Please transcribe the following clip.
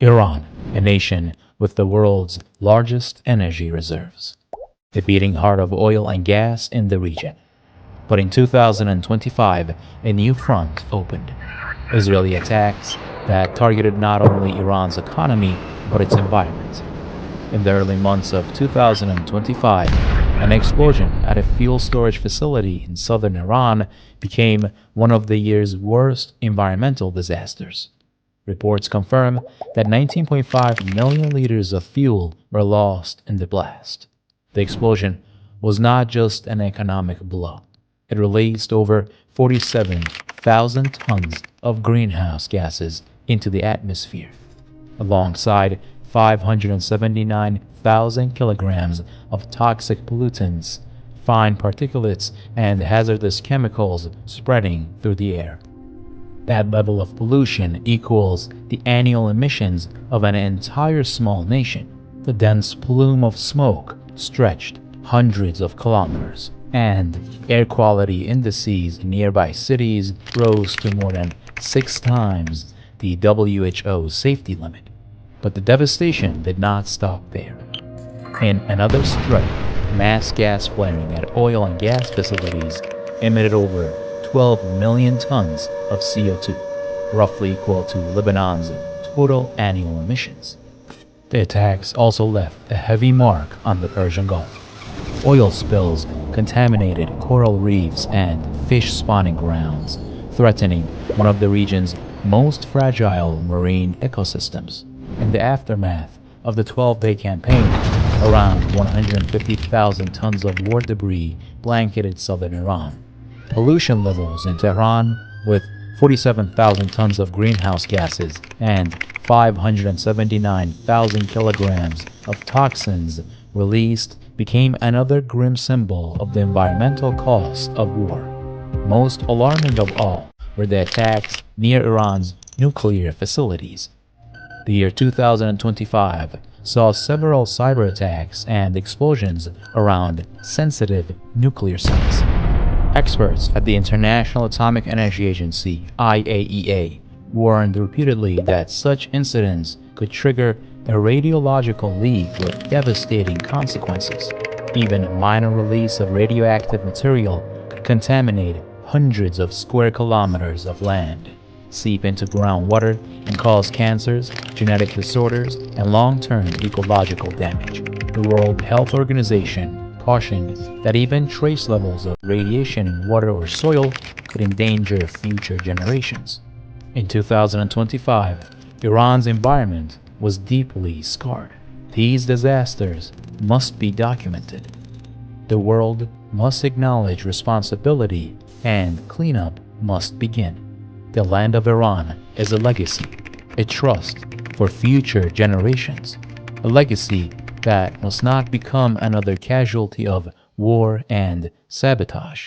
Iran, a nation with the world's largest energy reserves, the beating heart of oil and gas in the region. But in 2025, a new front opened. Israeli attacks that targeted not only Iran's economy but its environment. In the early months of 2025, an explosion at a fuel storage facility in southern Iran became one of the year's worst environmental disasters. Reports confirm that 19.5 million liters of fuel were lost in the blast. The explosion was not just an economic blow. It released over 47,000 tons of greenhouse gases into the atmosphere, alongside 579,000 kilograms of toxic pollutants, fine particulates, and hazardous chemicals spreading through the air. That level of pollution equals the annual emissions of an entire small nation. The dense plume of smoke stretched hundreds of kilometers, and air quality indices in nearby cities rose to more than 6 times the WHO's safety limit. But the devastation did not stop there. In another strike, mass gas flaring at oil and gas facilities emitted over 12 million tons of CO2, roughly equal to Lebanon's total annual emissions. The attacks also left a heavy mark on the Persian Gulf. Oil spills contaminated coral reefs and fish spawning grounds, threatening one of the region's most fragile marine ecosystems. In the aftermath of the 12-day campaign, around 150,000 tons of war debris blanketed southern Iran. Pollution levels in Tehran, with 47,000 tons of greenhouse gases and 579,000 kilograms of toxins released, became another grim symbol of the environmental costs of war. Most alarming of all were the attacks near Iran's nuclear facilities. The year 2025 saw several cyber attacks and explosions around sensitive nuclear sites. Experts at the International Atomic Energy Agency (IAEA) warned repeatedly that such incidents could trigger a radiological leak with devastating consequences. Even a minor release of radioactive material could contaminate hundreds of square kilometers of land, seep into groundwater, and cause cancers, genetic disorders, and long-term ecological damage. The World Health Organization cautioned that even trace levels of radiation in water or soil could endanger future generations. In 2025, Iran's environment was deeply scarred. These disasters must be documented. The world must acknowledge responsibility, and cleanup must begin. The land of Iran is a legacy, a trust for future generations, a legacy that must not become another casualty of war and sabotage.